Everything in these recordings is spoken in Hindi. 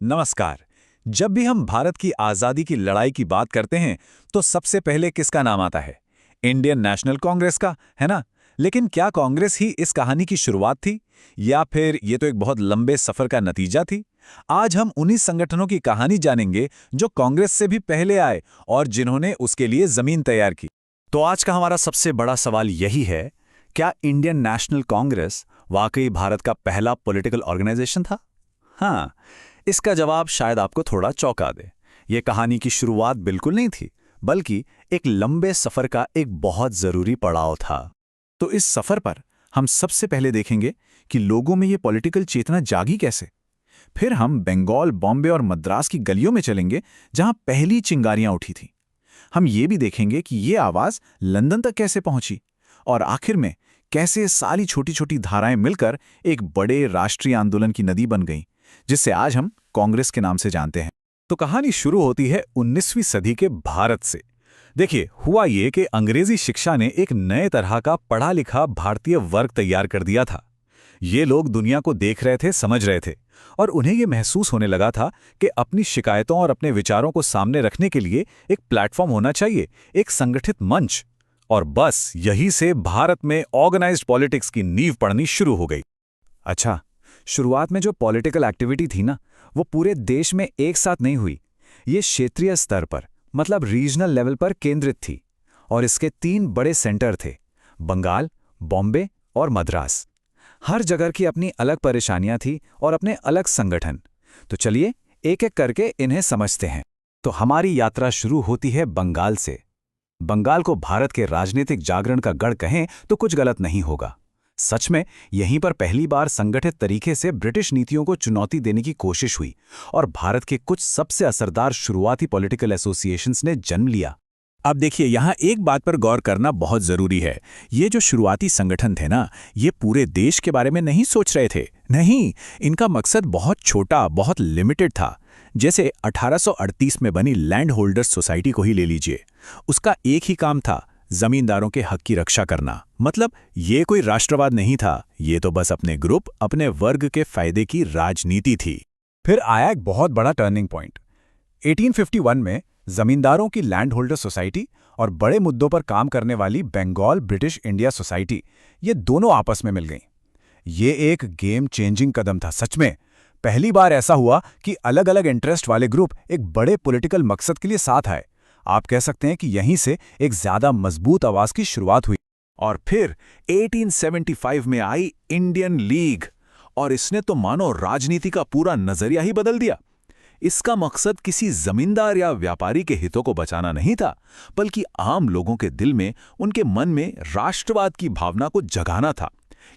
नमस्कार। जब भी हम भारत की आज़ादी की लड़ाई की बात करते हैं तो सबसे पहले किसका नाम आता है? इंडियन नेशनल कांग्रेस का, है ना? लेकिन क्या कांग्रेस ही इस कहानी की शुरुआत थी या फिर ये तो एक बहुत लंबे सफर का नतीजा थी? आज हम उन्हीं संगठनों की कहानी जानेंगे जो कांग्रेस से भी पहले आए और जिन्होंने उसके लिए जमीन तैयार की। तो आज का हमारा सबसे बड़ा सवाल यही है, क्या इंडियन नेशनल कांग्रेस वाकई भारत का पहला पॉलिटिकल ऑर्गेनाइजेशन था? हाँ, इसका जवाब शायद आपको थोड़ा चौंका दे। ये कहानी की शुरुआत बिल्कुल नहीं थी, बल्कि एक लंबे सफर का एक बहुत जरूरी पड़ाव था। तो इस सफर पर हम सबसे पहले देखेंगे कि लोगों में ये पॉलिटिकल चेतना जागी कैसे। फिर हम बंगाल, बॉम्बे और मद्रास की गलियों में चलेंगे जहां पहली चिंगारियां उठी थीं। हम ये भी देखेंगे कि ये आवाज लंदन तक कैसे पहुंची और आखिर में कैसे सारी छोटी छोटी धाराएं मिलकर एक बड़े राष्ट्रीय आंदोलन की नदी बन गईं, जिसे आज हम कांग्रेस के नाम से जानते हैं। तो कहानी शुरू होती है 19वीं सदी के भारत से। देखिए, हुआ ये कि अंग्रेजी शिक्षा ने एक नए तरह का पढ़ा लिखा भारतीय वर्ग तैयार कर दिया था। ये लोग दुनिया को देख रहे थे, समझ रहे थे, और उन्हें ये महसूस होने लगा था कि अपनी शिकायतों और अपने विचारों को सामने रखने के लिए एक प्लेटफॉर्म होना चाहिए, एक संगठित मंच। और बस यही से भारत में ऑर्गेनाइज्ड पॉलिटिक्स की नींव पड़नी शुरू हो गई। अच्छा, शुरुआत में जो पॉलिटिकल एक्टिविटी थी ना, वो पूरे देश में एक साथ नहीं हुई। ये क्षेत्रीय स्तर पर, मतलब रीजनल लेवल पर केंद्रित थी। और इसके 3 बड़े सेंटर थे: बंगाल, बॉम्बे और मद्रास। हर जगह की अपनी अलग परेशानियां थी और अपने अलग संगठन। तो चलिए एक एक करके इन्हें समझते हैं। तो हमारी यात्रा शुरू होती है बंगाल से। बंगाल को भारत के राजनीतिक जागरण का गढ़ कहें तो कुछ गलत नहीं होगा। सच में यहीं पर पहली बार संगठित तरीके से ब्रिटिश नीतियों को चुनौती देने की कोशिश हुई और भारत के कुछ सबसे असरदार शुरुआती पॉलिटिकल एसोसिएशंस ने जन्म लिया। अब देखिए, यहाँ एक बात पर गौर करना बहुत जरूरी है। ये जो शुरुआती संगठन थे ना, ये पूरे देश के बारे में नहीं सोच रहे थे। नहीं, इनका मकसद बहुत छोटा, बहुत लिमिटेड था। जैसे 1838 में बनी लैंड होल्डर्स सोसाइटी को ही ले लीजिए। उसका एक ही काम था, जमींदारों के हक की रक्षा करना। मतलब ये कोई राष्ट्रवाद नहीं था, ये तो बस अपने ग्रुप, अपने वर्ग के फायदे की राजनीति थी। फिर आया एक बहुत बड़ा टर्निंग पॉइंट। 1851 में जमींदारों की लैंड होल्डर सोसाइटी और बड़े मुद्दों पर काम करने वाली बंगाल ब्रिटिश इंडिया सोसाइटी, ये दोनों आपस में मिल गईं। ये एक गेम चेंजिंग कदम था सच में। पहली बार ऐसा हुआ कि अलग अलग इंटरेस्ट वाले ग्रुप एक बड़े पॉलिटिकल मकसद के लिए साथ आए। आप कह सकते हैं कि यहीं से एक ज्यादा मजबूत आवाज की शुरुआत हुई। और फिर 1875 में आई इंडियन लीग, और इसने तो मानो राजनीति का पूरा नजरिया ही बदल दिया। इसका मकसद किसी जमींदार या व्यापारी के हितों को बचाना नहीं था, बल्कि आम लोगों के दिल में, उनके मन में राष्ट्रवाद की भावना को जगाना था।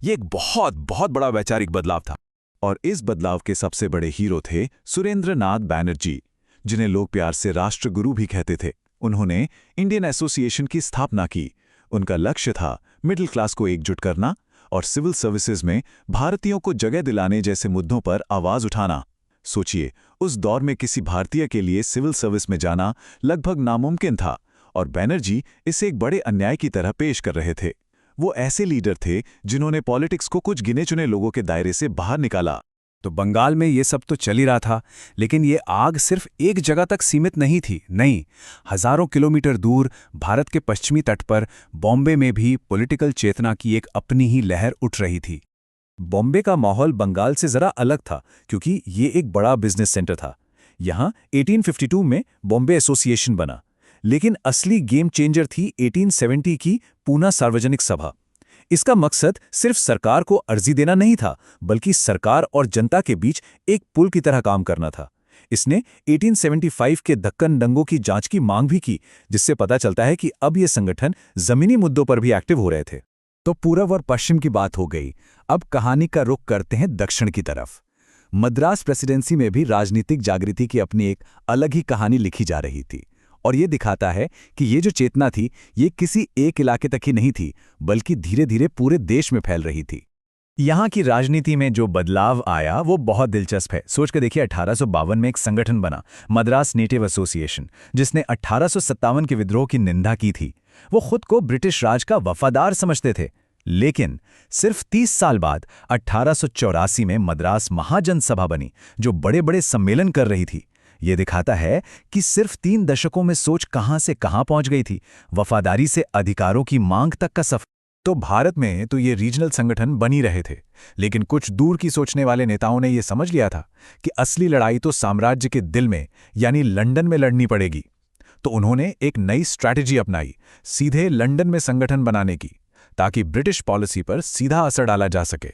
यह एक बहुत बहुत बड़ा वैचारिक बदलाव था। और इस बदलाव के सबसे बड़े हीरो थे सुरेंद्रनाथ बैनर्जी, जिन्हें लोग प्यार से राष्ट्रगुरु भी कहते थे। उन्होंने इंडियन एसोसिएशन की स्थापना की। उनका लक्ष्य था मिडिल क्लास को एकजुट करना और सिविल सर्विसेज में भारतीयों को जगह दिलाने जैसे मुद्दों पर आवाज उठाना। सोचिए, उस दौर में किसी भारतीय के लिए सिविल सर्विस में जाना लगभग नामुमकिन था, और बैनर्जी इसे एक बड़े अन्याय की तरह पेश कर रहे थे। वो ऐसे लीडर थे जिन्होंने पॉलिटिक्स को कुछ गिने चुने लोगों के दायरे से बाहर निकाला। तो बंगाल में ये सब तो चल ही रहा था, लेकिन ये आग सिर्फ एक जगह तक सीमित नहीं थी। नहीं, हजारों किलोमीटर दूर भारत के पश्चिमी तट पर बॉम्बे में भी पॉलिटिकल चेतना की एक अपनी ही लहर उठ रही थी। बॉम्बे का माहौल बंगाल से जरा अलग था, क्योंकि ये एक बड़ा बिजनेस सेंटर था। यहाँ 1852 में बॉम्बे एसोसिएशन बना, लेकिन असली गेम चेंजर थी 1870 की पूना सार्वजनिक सभा। इसका मकसद सिर्फ सरकार को अर्जी देना नहीं था, बल्कि सरकार और जनता के बीच एक पुल की तरह काम करना था। इसने 1875 के दक्कन दंगों की जांच की मांग भी की, जिससे पता चलता है कि अब ये संगठन जमीनी मुद्दों पर भी एक्टिव हो रहे थे। तो पूर्व और पश्चिम की बात हो गई। अब कहानी का रुख करते हैं दक्षिण की तरफ। मद्रास प्रेसिडेंसी में भी राजनीतिक जागृति की अपनी एक अलग ही कहानी लिखी जा रही थी। और ये दिखाता है कि ये जो चेतना थी, ये किसी एक इलाके तक ही नहीं थी, बल्कि धीरे धीरे पूरे देश में फैल रही थी। यहाँ की राजनीति में जो बदलाव आया वो बहुत दिलचस्प है। सोच कर देखिए, 1852 में एक संगठन बना, मद्रास नेटिव एसोसिएशन, जिसने 1857 के विद्रोह की निंदा की थी। वो खुद को ब्रिटिश राज का वफादार समझते थे, लेकिन सिर्फ 30 साल बाद 1884 में मद्रास महाजनसभा बनी, जो बड़े बड़े सम्मेलन कर रही थी। ये दिखाता है कि सिर्फ 3 दशकों में सोच कहां से कहां पहुंच गई थी, वफादारी से अधिकारों की मांग तक का सफर। तो भारत में तो ये रीजनल संगठन बनी रहे थे, लेकिन कुछ दूर की सोचने वाले नेताओं ने ये समझ लिया था कि असली लड़ाई तो साम्राज्य के दिल में यानी लंदन में लड़नी पड़ेगी। तो उन्होंने एक नई स्ट्रैटेजी अपनाई, सीधे लंदन में संगठन बनाने की, ताकि ब्रिटिश पॉलिसी पर सीधा असर डाला जा सके।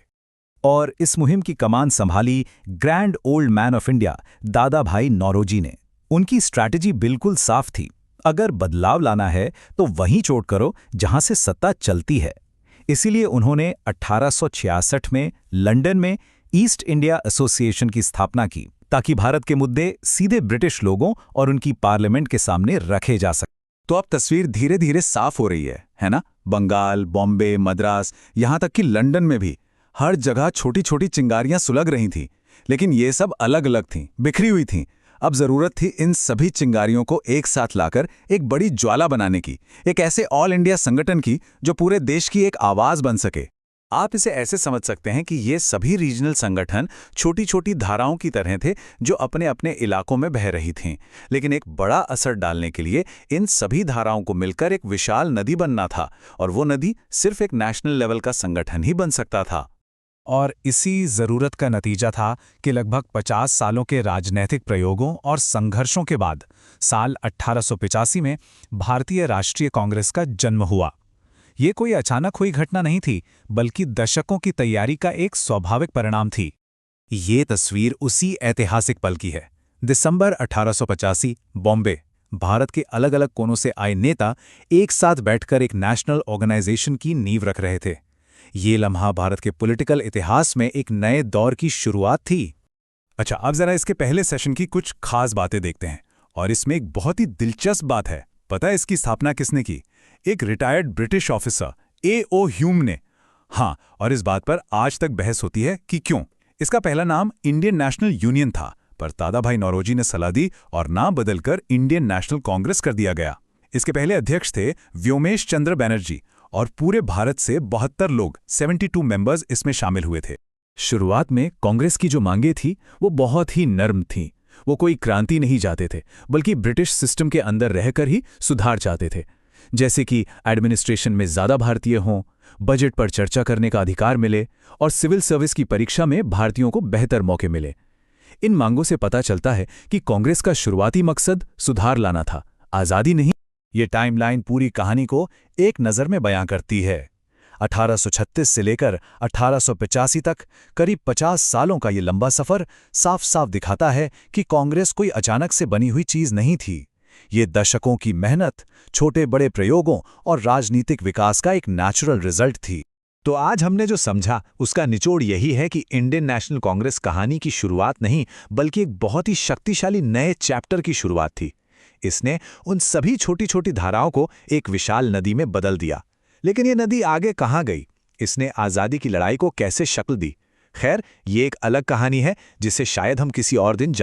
और इस मुहिम की कमान संभाली grand old man of India दादा भाई नौरोजी ने। उनकी स्ट्रैटेजी बिल्कुल साफ थी, अगर बदलाव लाना है तो वहीं चोट करो जहां से सत्ता चलती है। इसीलिए उन्होंने 1866 में लंदन में ईस्ट इंडिया एसोसिएशन की स्थापना की, ताकि भारत के मुद्दे सीधे ब्रिटिश लोगों और उनकी पार्लियामेंट के सामने रखे जा सके। तो अब तस्वीर धीरे धीरे साफ हो रही है ना? बंगाल, बॉम्बे, मद्रास, यहां तक कि लंदन में भी हर जगह छोटी छोटी चिंगारियां सुलग रही थीं, लेकिन ये सब अलग अलग थीं, बिखरी हुई थीं। अब जरूरत थी इन सभी चिंगारियों को एक साथ लाकर एक बड़ी ज्वाला बनाने की, एक ऐसे ऑल इंडिया संगठन की जो पूरे देश की एक आवाज बन सके। आप इसे ऐसे समझ सकते हैं कि ये सभी रीजनल संगठन छोटी छोटी धाराओं की तरह थे, जो अपने अपने इलाकों में बह रही थीं, लेकिन एक बड़ा असर डालने के लिए इन सभी धाराओं को मिलकर एक विशाल नदी बनना था, और वो नदी सिर्फ एक नेशनल लेवल का संगठन ही बन सकता था। और इसी जरूरत का नतीजा था कि लगभग 50 सालों के राजनैतिक प्रयोगों और संघर्षों के बाद साल 1885 में भारतीय राष्ट्रीय कांग्रेस का जन्म हुआ। ये कोई अचानक हुई घटना नहीं थी, बल्कि दशकों की तैयारी का एक स्वाभाविक परिणाम थी। ये तस्वीर उसी ऐतिहासिक पल की है। दिसंबर 1885, बॉम्बे। भारत के अलग अलग कोनों से आए नेता एक साथ बैठकर एक नेशनल ऑर्गेनाइजेशन की नींव रख रहे थे। ये लम्हा भारत के पॉलिटिकल इतिहास में एक नए दौर की शुरुआत थी। अच्छा, अब जरा इसके पहले सेशन की कुछ खास बातें देखते हैं, और इसमें एक बहुत ही दिलचस्प बात है। पता है इसकी स्थापना किसने की? एक retired British officer A.O. Hume ने। हाँ, और इस बात पर आज तक बहस होती है कि क्यों। इसका पहला नाम इंडियन नेशनल यूनियन था, पर दादा भाई नौरोजी ने सलाह दी और नाम बदलकर इंडियन नेशनल कांग्रेस कर दिया गया। इसके पहले अध्यक्ष थे व्योमेश चंद्र बनर्जी, और पूरे भारत से 72 लोग 72 मेंबर्स इसमें शामिल हुए थे। शुरुआत में कांग्रेस की जो मांगे थी वो बहुत ही नर्म थीं। वो कोई क्रांति नहीं चाहते थे, बल्कि ब्रिटिश सिस्टम के अंदर रहकर ही सुधार चाहते थे, जैसे कि एडमिनिस्ट्रेशन में ज़्यादा भारतीय हों, बजट पर चर्चा करने का अधिकार मिले, और सिविल सर्विस की परीक्षा में भारतीयों को बेहतर मौके मिले। इन मांगों से पता चलता है कि कांग्रेस का शुरुआती मकसद सुधार लाना था, आज़ादी नहीं। ये टाइमलाइन पूरी कहानी को एक नज़र में बयां करती है। 1836 से लेकर 1885 तक करीब 50 सालों का ये लंबा सफ़र साफ साफ दिखाता है कि कांग्रेस कोई अचानक से बनी हुई चीज़ नहीं थी। ये दशकों की मेहनत, छोटे बड़े प्रयोगों और राजनीतिक विकास का एक नेचुरल रिजल्ट थी। तो आज हमने जो समझा उसका निचोड़ यही है कि इंडियन नेशनल कांग्रेस कहानी की शुरुआत नहीं, बल्कि एक बहुत ही शक्तिशाली नए चैप्टर की शुरुआत थी। इसने उन सभी छोटी छोटी धाराओं को एक विशाल नदी में बदल दिया। लेकिन ये नदी आगे कहाँ गई? इसने आज़ादी की लड़ाई को कैसे शक्ल दी? खैर, ये एक अलग कहानी है जिसे शायद हम किसी और दिन जानेंगे।